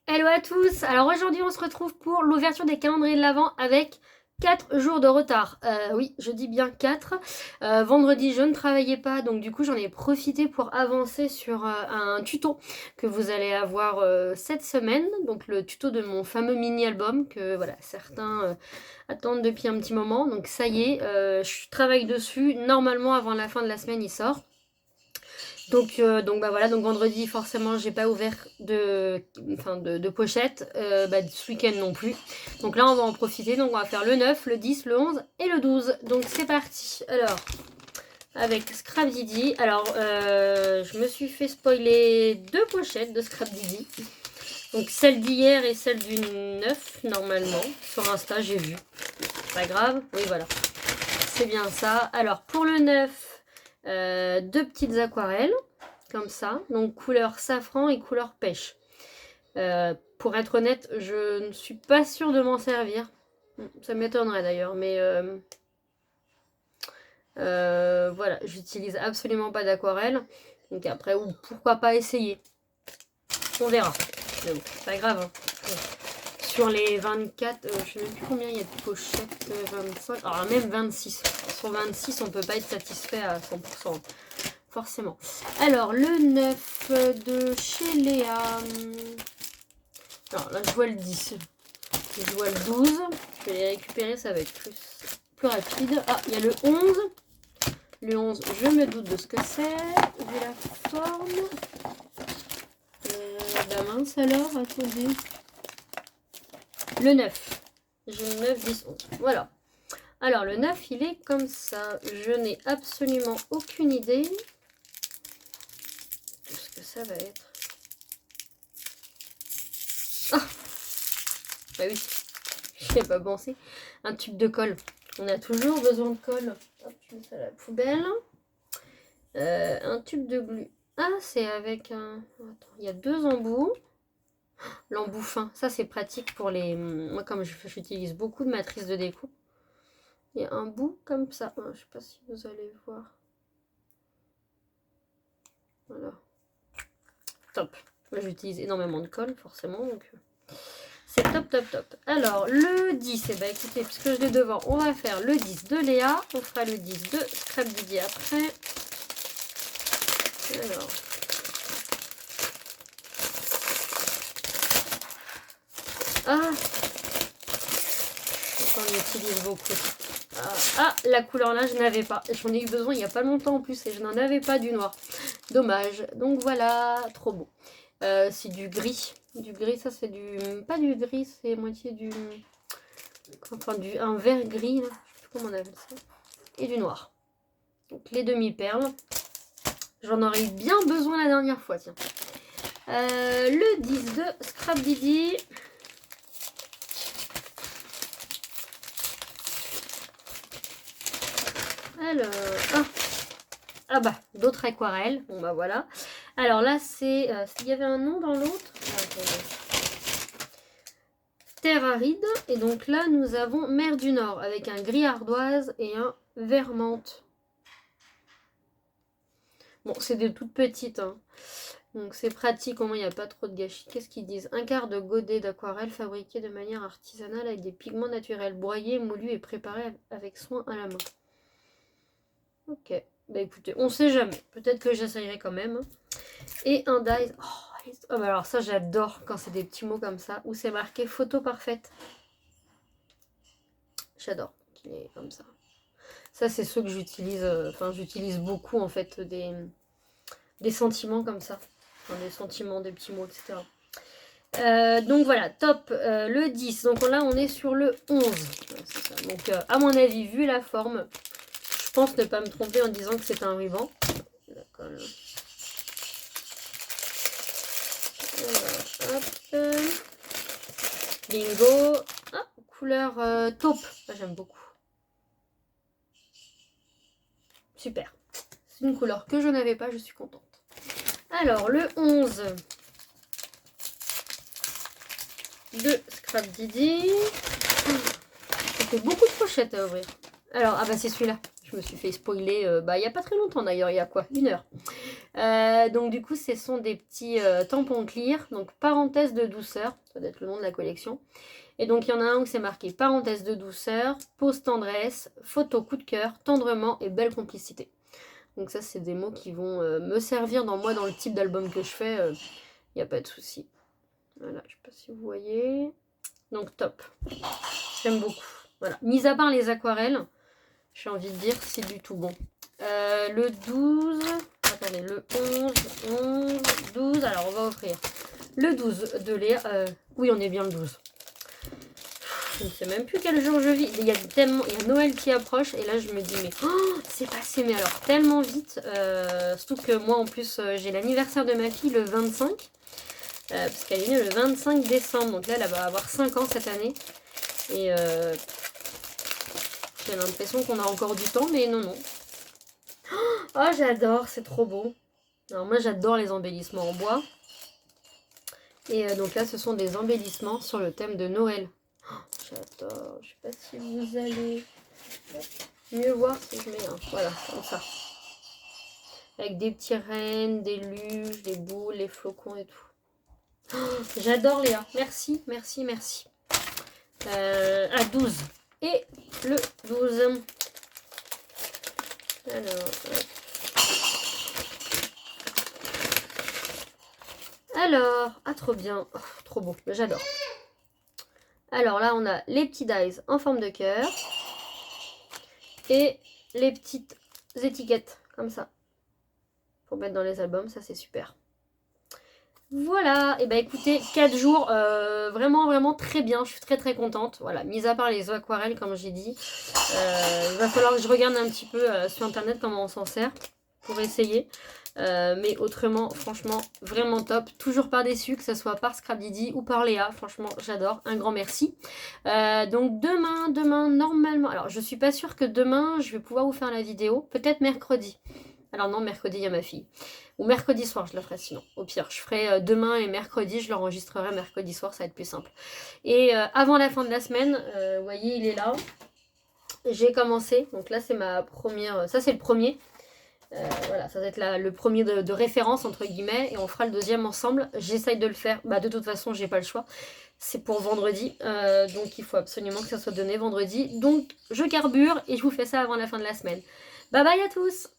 Hello à tous. Alors aujourd'hui on se retrouve pour l'ouverture des calendriers de l'Avent avec 4 jours de retard. Oui, je dis bien 4. Vendredi je ne travaillais pas, donc du coup j'en ai profité pour avancer sur un tuto que vous allez avoir cette semaine. Donc le tuto de mon fameux mini-album que voilà, certains attendent depuis un petit moment. Donc ça y est, je travaille dessus. Normalement avant la fin de la semaine il sort. Donc bah voilà, donc vendredi forcément j'ai pas ouvert de pochette, ce week-end non plus. Donc là on va en profiter, donc on va faire le 9, le 10, le 11 et le 12. Donc c'est parti. Alors, avec Scrap Didi, alors je me suis fait spoiler 2 pochettes de Scrap Didi. Donc celle d'hier et celle du 9 normalement. Sur Insta j'ai vu. Pas grave, oui voilà. C'est bien ça. Alors pour le 9, 2 petites aquarelles comme ça, donc couleur safran et couleur pêche. Pour être honnête, je ne suis pas sûre de m'en servir. Ça m'étonnerait d'ailleurs, mais voilà, j'utilise absolument pas d'aquarelle. Donc après, ou pourquoi pas essayer. On verra. Mais bon, c'est pas grave. Hein. Sur les 24, je sais même plus combien il y a de pochettes, 25, alors même 26. Sur 26, on peut pas être satisfait à 100%. Forcément. Alors, le 9 de chez Léa. Alors là, je vois le 10. Je vois le 12. Je vais les récupérer, ça va être plus rapide. Ah, il y a le 11. Le 11, je me doute de ce que c'est. Vu la forme. La mince alors, attendez. Le 9. J'ai le 9, 10, 11. Voilà. Alors, le 9, il est comme ça. Je n'ai absolument aucune idée de ce que ça va être. Ah, bah oui, je n'ai pas pensé. Un tube de colle. On a toujours besoin de colle. Hop, je mets ça à la poubelle. Un tube de glu. Ah, c'est avec un... Attends, il y a 2 embouts. L'embout fin, ça c'est pratique pour les... Moi, comme j'utilise beaucoup de matrices de découpe. Il y a un bout comme ça. Je sais pas si vous allez voir. Voilà. Top. Moi, j'utilise énormément de colle, forcément. Donc... C'est top, top, top. Alors, le 10, eh ben, écoutez, puisque je l'ai devant, on va faire le 10 de Léa. On fera le 10 de Scrap Didi après. Alors. Ah, on utilise beaucoup. La couleur là, je n'avais pas. J'en ai eu besoin il n'y a pas longtemps en plus et je n'en avais pas du noir. Dommage. Donc voilà, trop beau. C'est du gris. Du gris, ça c'est du... Pas du gris, c'est moitié du... Enfin, un vert gris, là. Je sais plus comment on appelle ça. Et du noir. Donc les demi-perles. J'en aurais eu bien besoin la dernière fois, tiens. Le 10 de Scrap Didi. Alors, ah bah, d'autres aquarelles. Bon bah voilà. Alors là, c'est... il y avait un nom dans l'autre. Terre aride. Et donc là, nous avons mer du Nord avec un gris ardoise et un vert menthe. Bon, c'est des toutes petites. Hein. Donc c'est pratique, au moins il n'y a pas trop de gâchis. Qu'est-ce qu'ils disent? Un quart de godet d'aquarelle fabriqué de manière artisanale avec des pigments naturels, broyés, moulus et préparés avec soin à la main. Ok, bah écoutez, on sait jamais. Peut-être que j'essayerai quand même. Et un dies. Oh bah alors ça j'adore quand c'est des petits mots comme ça, où c'est marqué photo parfaite. J'adore qu'il est comme ça. Ça c'est ceux que j'utilise, j'utilise beaucoup en fait, des sentiments comme ça. Enfin, des sentiments, des petits mots, etc. Donc voilà, top, le 10. Donc là, on est sur le 11. Ça. Donc, à mon avis, vu la forme, je pense ne pas me tromper en disant que c'est un ruban. D'accord. Hop. Bingo. Ah, couleur taupe. J'aime beaucoup. Super. C'est une couleur que je n'avais pas, je suis contente. Alors, le 11 de Scrap Didi. Ça fait beaucoup de pochettes à ouvrir. Alors, ah bah c'est celui-là. Je me suis fait spoiler il n'y a pas très longtemps d'ailleurs, il y a quoi? 1 heure. Donc du coup, ce sont des petits tampons clear, donc parenthèse de douceur, ça doit être le nom de la collection. Et donc il y en a un où c'est marqué parenthèse de douceur, pause tendresse, photo coup de cœur, tendrement et belle complicité. Donc ça, c'est des mots qui vont me servir dans le type d'album que je fais, il n'y a pas de souci. Voilà, je sais pas si vous voyez. Donc top, j'aime beaucoup. Voilà, mis à part les aquarelles, j'ai envie de dire c'est du tout bon. Le 12, attendez, le 11, 12, alors on va offrir le 12 de Léa. Oui, on est bien le 12. Je ne sais même plus quel jour je vis. Il y a Noël qui approche et là je me dis mais c'est passé mais alors tellement vite. Surtout que moi en plus j'ai l'anniversaire de ma fille le 25. Parce qu'elle est née le 25 décembre. Donc là elle va avoir 5 ans cette année. Et j'ai l'impression qu'on a encore du temps mais non. Oh j'adore, c'est trop beau. Alors moi j'adore les embellissements en bois. Et donc là ce sont des embellissements sur le thème de Noël. J'adore, je sais pas si vous allez mieux voir si je mets un. Voilà, comme ça. Avec des petits rennes, des luges, des boules, les flocons et tout. Oh, j'adore Léa, merci, merci, merci. À 12. Et le 12. Alors, ah trop bien, oh, trop beau, j'adore. Alors là, on a les petits dies en forme de cœur. Et les petites étiquettes, comme ça. Pour mettre dans les albums, ça c'est super. Voilà, et bah écoutez, 4 jours, vraiment, vraiment très bien. Je suis très, très contente. Voilà, mis à part les aquarelles, comme j'ai dit. Il va falloir que je regarde un petit peu sur internet comment on s'en sert pour essayer. Mais autrement, franchement, vraiment top. Toujours pas déçu, que ce soit par Scrapdiddy ou par Léa. Franchement, j'adore. Un grand merci. Donc demain, normalement... Alors, je suis pas sûre que demain, je vais pouvoir vous faire la vidéo. Peut-être mercredi. Alors non, mercredi, il y a ma fille. Ou mercredi soir, je la ferai sinon. Au pire, je ferai demain et mercredi, je l'enregistrerai mercredi soir, ça va être plus simple. Et avant la fin de la semaine, vous voyez, il est là. J'ai commencé. Donc là, c'est ma première... Ça, c'est le premier. Voilà, ça va être le premier de référence entre guillemets et on fera le deuxième ensemble. J'essaye de le faire, de toute façon j'ai pas le choix, c'est pour vendredi, donc il faut absolument que ça soit donné vendredi, donc je carbure et je vous fais ça avant la fin de la semaine. Bye bye à tous.